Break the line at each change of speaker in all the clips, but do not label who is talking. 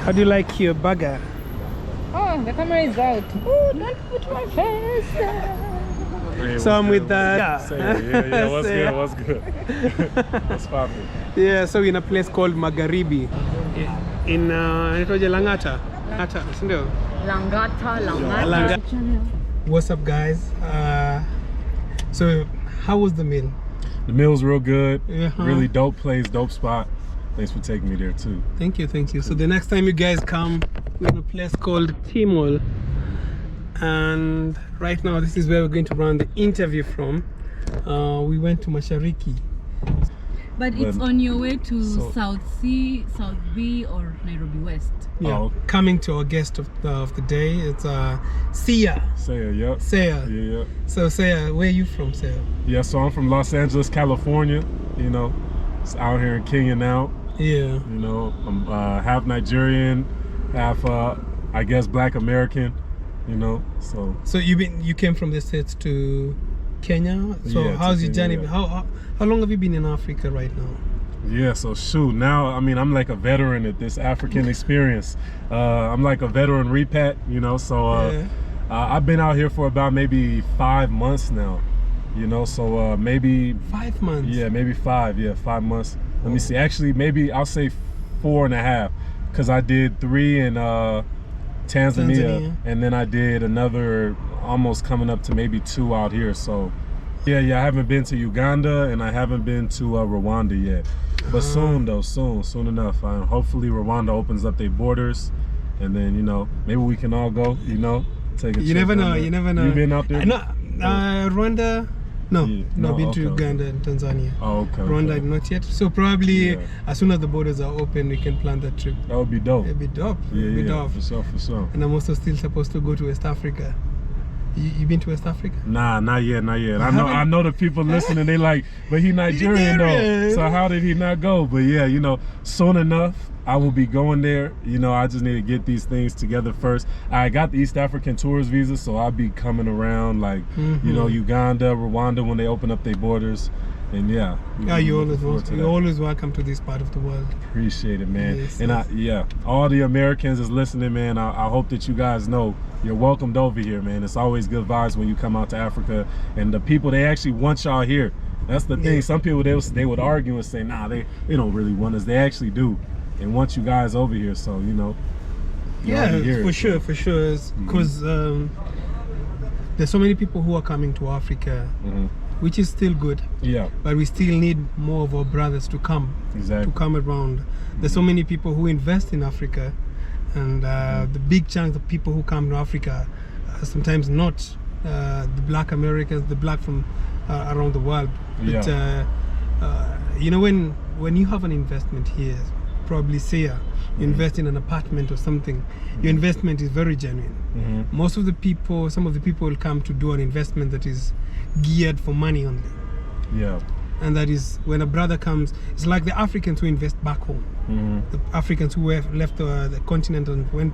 How do you like your burger?
Oh, the camera is out. Oh, don't put my face.
Hey,
So I'm with
yeah, what's good? What's good? What's poppin'?
Yeah, so in a place called Magharibi in Langata.
Langata.
What's up, guys? So how was the meal?
The meal's real good.
Uh-huh.
Really dope place, dope spot. Thanks for taking me there too.
Thank you. So the next time you guys come, we're in a place called Timol, and right now this is where we're going to run the interview from. We went to Mashariki.
But it's on your way to South C, South B, or Nairobi West.
Yeah.
Oh.
Coming to our guest of the day, it's Sia.
Saya, yep.
Sia.
Yeah.
So Sia, where are you from, Sia?
Yeah, so I'm from Los Angeles, California. You know, it's out here in Kenya now.
Yeah.
You know, I'm half Nigerian, half I guess Black American. You know, so.
So you came from the States to Kenya. So
Yeah,
how's your
Kenya,
journey?
yeah.
How long have you been in Africa right now?
Yeah, so shoot, now, I mean, I'm like a veteran at this African experience. I'm like a veteran repat, you know, so I've been out here for about maybe 5 months now, you know, so maybe...
5 months?
Yeah, maybe 5 months. Let me see, actually, maybe I'll say 4.5, because I did 3 in Tanzania, and then I did another almost coming up to maybe 2 out here, so... Yeah, I haven't been to Uganda and I haven't been to Rwanda yet. But soon though, soon enough. Hopefully Rwanda opens up their borders, and then, you know, maybe we can all go, you know, take a trip.
You never know. You
You been out there?
No, Rwanda, no.
Yeah.
No, been to
Okay,
Uganda and Tanzania.
Oh, okay.
Rwanda, not yet. So probably
Yeah.
as soon as the borders are open, we can plan that trip.
That would be dope.
It'd be dope.
Yeah,
It'd be dope.
for sure.
And I'm also still supposed to go to West Africa. You been to West Africa?
Nah, not yet. I know the people listening, they like, but he Nigerian though, so how did he not go? But yeah, you know, soon enough I will be going there. You know, I just need to get these things together first. I got the East African tourist visa, so I'll be coming around like, you know, Uganda, Rwanda when they open up their borders. And yeah,
you're always welcome to this part of the world.
Appreciate it, man.
Yes,
And all the Americans is listening, man. I hope that you guys know you're welcomed over here, man. It's always good vibes when you come out to Africa, and the people, they actually want y'all here. That's the thing. Some people, they would argue and say, nah, they don't really want us. They actually do, and want you guys over here. So, you know,
for sure, because there's so many people who are coming to Africa, which is still good. Yeah. But we still need more of our brothers to come.
Exactly.
To come around. There's so many people who invest in Africa, and the big chunk of people who come to Africa are sometimes not the Black Americans, the Black from around the world. But you know, when you have an investment here, probably say you invest in an apartment or something, your investment is very genuine. Most of the people, some of the people will come to do an investment that is geared for money only. Yeah. And that is when a brother comes, it's like the Africans who invest back home. The Africans who have left the continent and went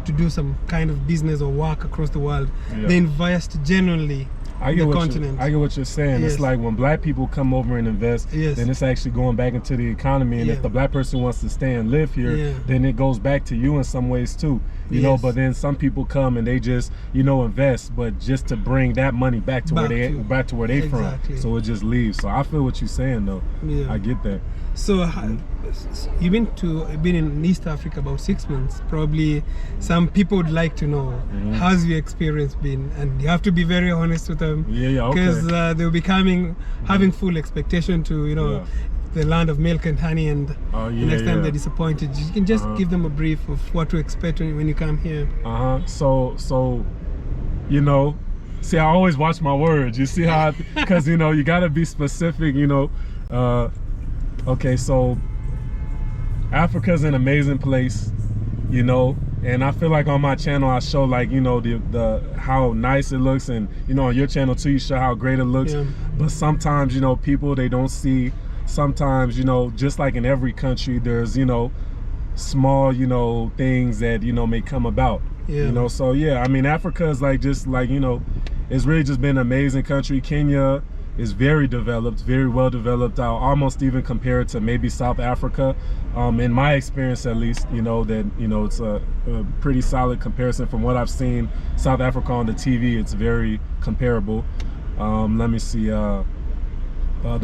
to do some kind of business or work across the world. They invest genuinely
I get what you're saying. Yes. It's like when black people come over and invest, then it's actually going back into the economy. And if the black person wants to stay and live here, then it goes back to you in some ways too. You know, but then some people come and they just, you know, invest, but just to bring that money back to where they from. So it just leaves. So I feel what you're saying though. I get that.
So you've been in East Africa about 6 months. Probably some people would like to know how's your experience been, and you have to be very honest with them. Because they'll be coming having full expectation to, you know, the land of milk and honey, and the next time they're disappointed. You can just give them a brief of what to expect when you come here.
So you know, see, I always watch my words. You see how, because you know, you got to be specific, you know. Okay, so Africa's an amazing place, you know, and I feel like on my channel I show, like, you know, the how nice it looks, and you know, on your channel too you show how great it looks. But sometimes, you know, people, they don't see, sometimes, you know, just like in every country, there's, you know, small, you know, things that, you know, may come about. You know, so yeah, I mean, Africa is like, just like, you know, it's really just been an amazing country. Kenya, is very developed, very well developed. I'll almost even compare it to maybe South Africa, in my experience at least. You know that it's a pretty solid comparison from what I've seen. South Africa on the TV, it's very comparable. Let me see. The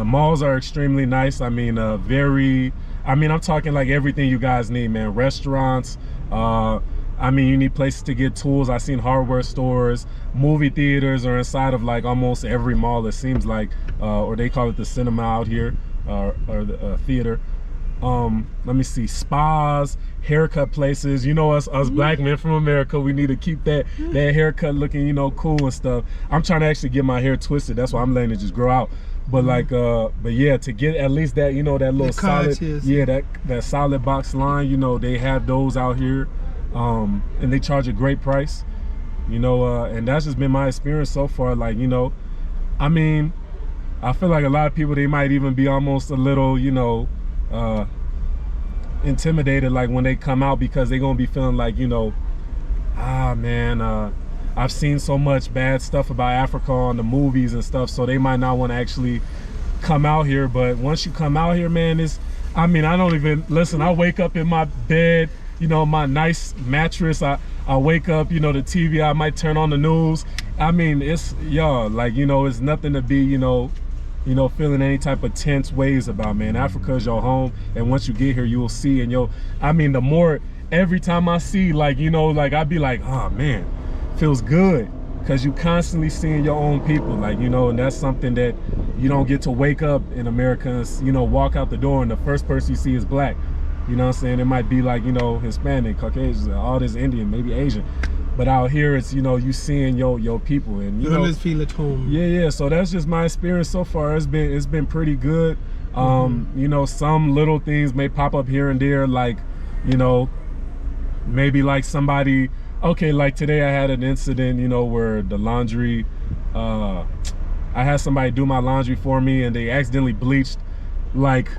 malls are extremely nice. I mean, I'm talking like everything you guys need, man. Restaurants. I mean, you need places to get tools. I've seen hardware stores, movie theaters are inside of like almost every mall, it seems like, or they call it the cinema out here, or the theater. Let me see, spas, haircut places. You know, us black men from America, we need to keep that haircut looking, cool and stuff. I'm trying to actually get my hair twisted. That's why I'm letting it just grow out. But like, but yeah, to get at least that, that little solid, that solid box line, they have those out here. And they charge a great price, and that's just been my experience so far. Like, I mean, I feel like a lot of people, they might even be almost a little, intimidated, like when they come out, because they're gonna be feeling like, I've seen so much bad stuff about Africa on the movies and stuff, so they might not want to actually come out here. But once you come out here, man, I don't even listen. I wake up in my bed, my nice mattress. I wake up, the TV, I might turn on the news. I mean, it's, like, it's nothing to be, feeling any type of tense ways about, man. Africa is your home, and once you get here, you will see, and the more, every time I see, like, like, I'd be like, oh man, feels good, because you constantly seeing your own people, like, and that's something that you don't get to wake up in America and, walk out the door and the first person you see is black. You know what I'm saying? It might be like, Hispanic, Caucasian, all this Indian, maybe Asian. But out here, it's, you seeing your people, and you
always feel at home.
Yeah. So that's just my experience so far. It's been pretty good. Some little things may pop up here and there, like, maybe like somebody, okay, like today I had an incident, where the laundry, I had somebody do my laundry for me, and they accidentally bleached like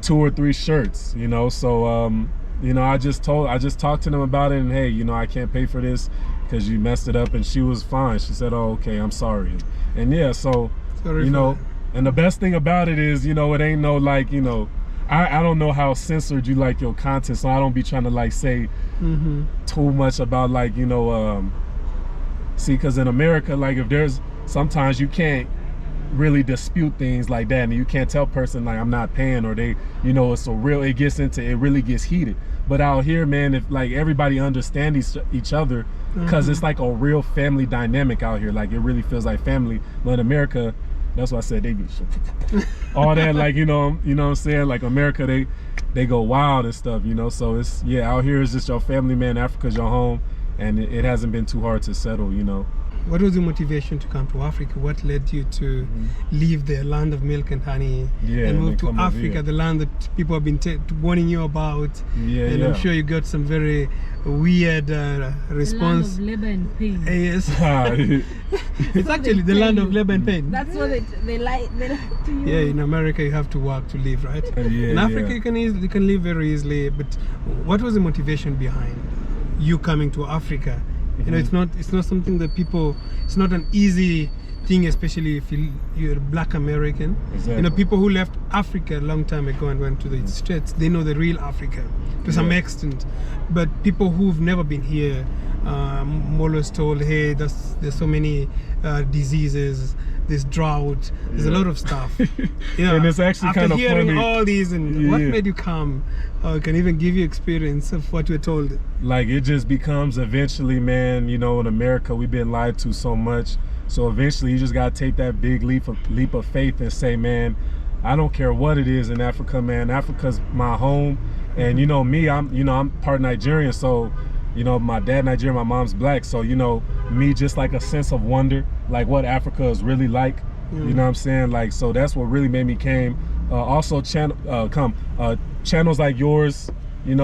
2 or 3 shirts, so I just talked to them about it, and hey, I can't pay for this because you messed it up, and she was fine. She said, oh, okay, I'm sorry. And yeah, so and the best thing about it is, it ain't no like, I don't know how censored you like your content, so I don't be trying to like say too much about like, see, because in America, like, if there's sometimes you can't really dispute things like that, and you can't tell person like I'm not paying, or they, it's a real, it really gets heated. But out here, man, if like everybody understands each other, because it's like a real family dynamic out here, like it really feels like family. But in America, that's why I said they be all that, like, what I'm saying, like America, they go wild and stuff, so it's, out here is just your family, man. Africa's your home, and it hasn't been too hard to settle,
What was the motivation to come to Africa? What led you to leave the land of milk and honey and move to Africa, the land that people have been warning you about? And I'm sure you got some very weird response.
The land of labor and pain.
Yes. It's actually the land of labor and pain.
That's what they like to you.
Yeah, in America you have to work to live, right? In Africa you can live very easily. But what was the motivation behind you coming to Africa? It's not something that it's not an easy thing, especially if you're a black American.
Exactly.
People who left Africa a long time ago and went to the States, they know the real Africa to some extent. But people who've never been here, Molo's told, hey, there's so many diseases, this drought, there's a lot of stuff.
And it's actually kind of funny.
After hearing all these, and what made you come? I can even give you experience of what we're told.
Like, it just becomes eventually, man, in America, we've been lied to so much. So eventually you just got to take that big leap of faith and say, man, I don't care what it is in Africa, man. Africa's my home. And me, I'm part Nigerian, so my dad Nigerian, my mom's black, so me, just like a sense of wonder, like what Africa is really like. You know what I'm saying? Like, so that's what really made me came. Also channels like yours, and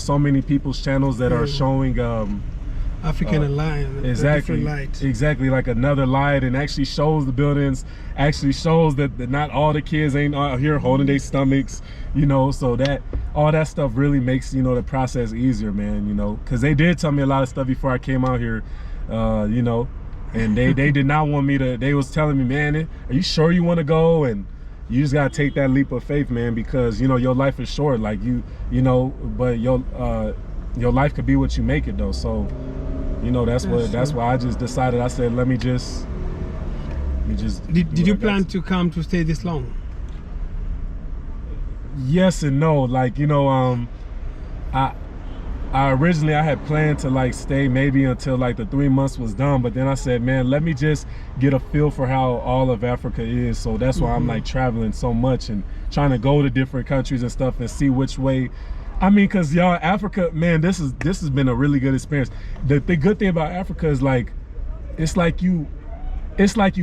so many people's channels that are showing
African Alliance,
exactly,
light.
Exactly, like another light, and actually shows the buildings, actually shows that not all the kids ain't out here holding their stomachs, so that all that stuff really makes the process easier, man. Because they did tell me a lot of stuff before I came out here, and and they did not want me to. They was telling me, man, are you sure you want to go? And you just gotta take that leap of faith, man, because you know your life is short. Like you know, but your life could be what you make it though. So you know that's why I just decided. I said, let me just.
Did you plan to come to stay this long?
Yes and no. Like, you know, I originally I had planned to like stay maybe until like the 3 months was done, but then I said, man, let me just get a feel for how all of Africa is. So that's why I'm like traveling so much and trying to go to different countries and stuff and see which way. I mean, cause y'all, Africa, man, this has been a really good experience. The good thing about Africa is like, it's like you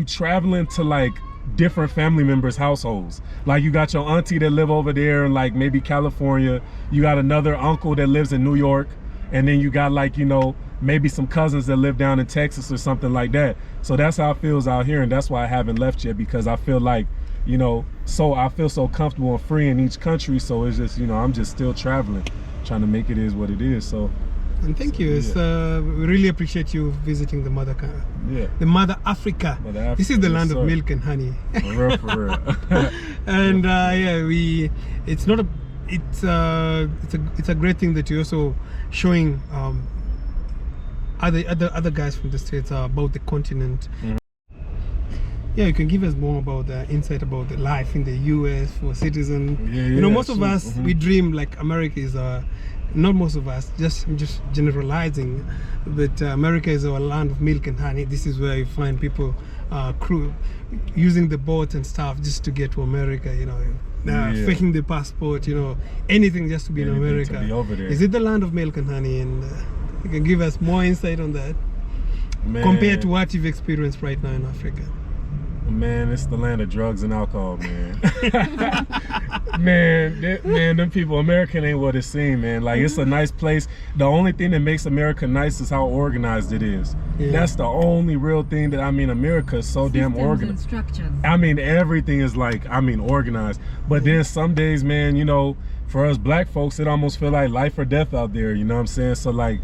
traveling to like different family members' households. Like you got your auntie that live over there in like maybe California, you got another uncle that lives in New York, and then you got like, you know, maybe some cousins that live down in Texas or something like that. So that's how it feels out here, and that's why I haven't left yet, because I feel like, you know, so I feel so comfortable and free in each country. So it's just, you know, I'm just still traveling, trying to make it is what it is. So
and thank you. We really appreciate you visiting the mother Africa. This is the land of milk and honey.
For real.
And it's a great thing that you're also showing other guys from the States about the continent. Yeah, you can give us more about the insight about the life in the US for a citizen. You know, most of us we dream like America is not most of us, I'm just generalizing, but America is our land of milk and honey. This is where you find people using the boats and stuff just to get to America, you know, faking the passport, you know, anything just to be in America.
To be over there.
Is it the land of milk and honey? And you can give us more insight on that, compared to what you've experienced right now in Africa.
Man, it's the land of drugs and alcohol, man. man, them people, America ain't what it seems, man. Like, it's a nice place. The only thing that makes America nice is how organized it is. That's the only real thing that, I mean, America is so damn organized. I mean, everything is like, organized. But then some days, man, you know, for us black folks, it almost feel like life or death out there, you know what I'm saying? So like,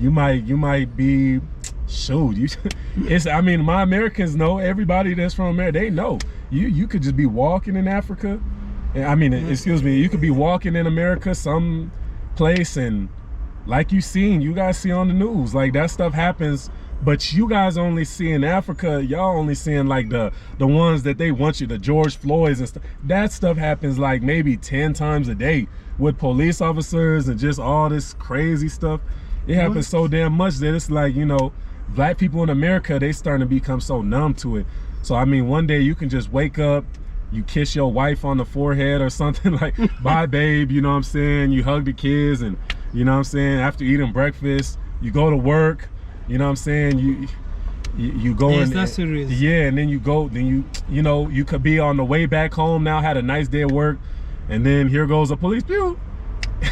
you might be, shoot, I mean, my Americans know, everybody that's from America, they know. You could just be walking in Africa. I mean, excuse me, you could be walking in America, some place, and like you guys see on the news, like that stuff happens, but you guys only see in Africa, y'all only seeing like the ones that they want you, the George Floyds and stuff. That stuff happens like maybe 10 times a day with police officers and just all this crazy stuff. It happens so damn much that it's like, you know, black people in America, they starting to become so numb to it. So I mean, one day you can just wake up, you kiss your wife on the forehead or something, like, bye babe, you know what I'm saying? You hug the kids, and you know what I'm saying, after eating breakfast, you go to work, you know what I'm saying? You go
it's not serious.
Yeah, and then you know, you could be on the way back home now, had a nice day at work, and then here goes a police pew.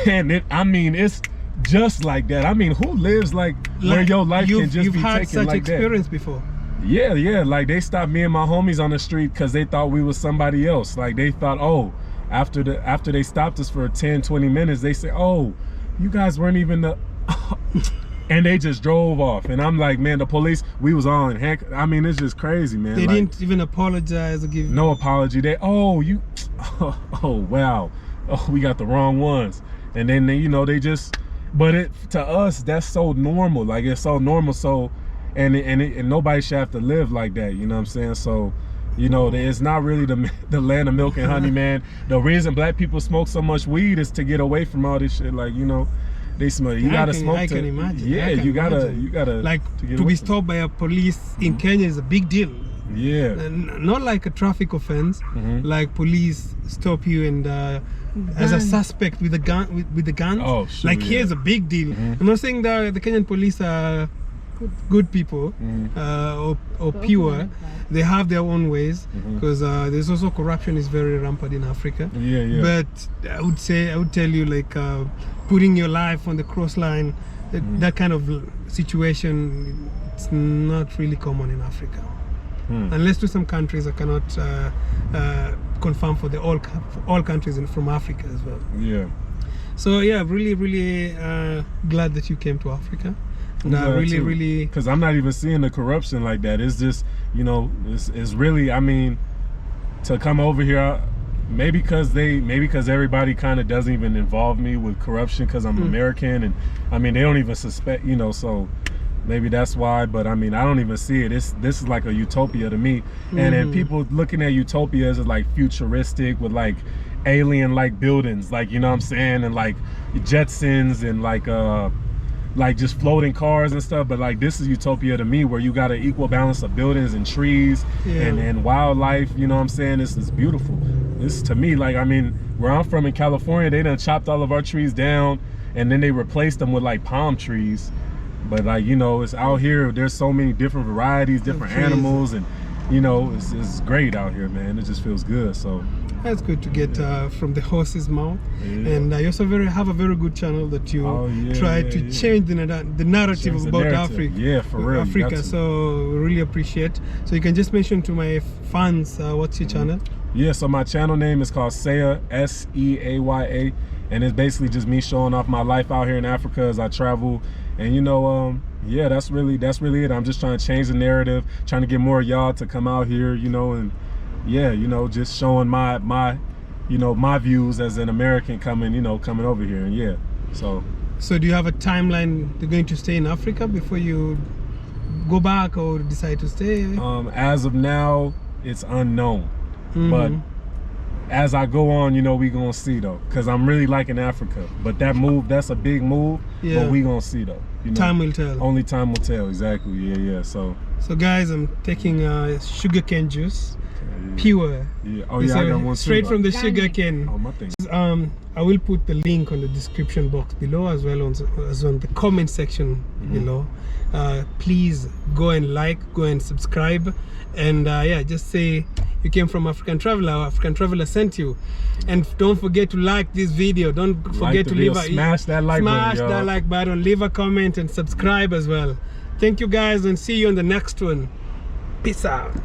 And I mean, it's just like that. I mean, who lives like where your life can just be taken like that? You've had such
experience before.
Yeah, like they stopped me and my homies on the street because they thought we was somebody else. Like they thought, oh, after they stopped us for 10-20 minutes, they said, oh, you guys weren't even the and they just drove off. And I'm like, man, the police, we was on. Heck, I mean, it's just crazy, man.
They didn't even apologize or give
no apology. Oh wow, oh, we got the wrong ones. And then they, you know, they just, but to us, that's so normal. Like, it's so normal. So and nobody should have to live like that, you know what I'm saying? So, you know, it's not really the land of milk and honey, man. The reason black people smoke so much weed is to get away from all this shit. Like, you know, they smoke. You gotta smoke. I can imagine. Yeah, you gotta
like to be stopped by a police in Kenya is a big deal.
Yeah,
not like a traffic offense. Like police stop you and as a suspect with a gun, with the guns.
Oh, sure,
like here's a big deal. I'm not saying that the Kenyan police are good people or pure. They have their own ways, because there's also corruption is very rampant in Africa.
Yeah.
But I would tell you, like putting your life on the cross line, that kind of situation, it's not really common in Africa. Unless to some countries, I cannot confirm for all countries from Africa as well.
Yeah.
So yeah, really glad that you came to Africa. And really,
because I'm not even seeing the corruption like that. It's just, you know, it's really, I mean, to come over here, maybe because everybody kind of doesn't even involve me with corruption because I'm American, and I mean they don't even suspect, you know, so maybe that's why. But I mean, I don't even see it. This is like a utopia to me. And then people looking at utopias as like futuristic with like alien like buildings, like, you know what I'm saying, and like Jetsons and like just floating cars and stuff. But like this is utopia to me, where you got an equal balance of buildings and trees and wildlife, you know what I'm saying. This is beautiful. This to me, like, I mean, where I'm from in California, they done chopped all of our trees down and then they replaced them with like palm trees. But like, you know, it's out here, there's so many different varieties, different animals, and you know, it's great out here, man. It just feels good. So
that's good to get from the horse's mouth. And you also have a very good channel that you try to change the narrative about Africa.
Yeah, for real.
Africa. So we really appreciate. So you can just mention to my fans, what's your channel? Yeah,
so my channel name is called Seaya, S-E-A-Y-A, and it's basically just me showing off my life out here in Africa as I travel. And you know, yeah, that's really it. I'm just trying to change the narrative, trying to get more of y'all to come out here, you know, and yeah, you know, just showing my you know, my views as an American coming over here. And yeah, so
do you have a timeline you're going to stay in Africa before you go back or decide to stay?
As of now, it's unknown. But as I go on, you know, we gonna see though, because I'm really liking Africa. But that's a big move. But we gonna see though. You know?
Time will tell.
Only time will tell. Exactly. Yeah. So
guys, I'm taking sugarcane juice, pure.
Yeah. Oh yeah, I got one
straight from the sugarcane.
Oh, my thing.
I will put the link on the description box below, as well as on the comment section below. Please go and subscribe, and yeah, just say you came from African Traveler. African Traveler sent you. And don't forget to like this video. Don't forget to leave
smash that like
button, leave a comment, and subscribe as well. Thank you guys, and see you on the next one. Peace out.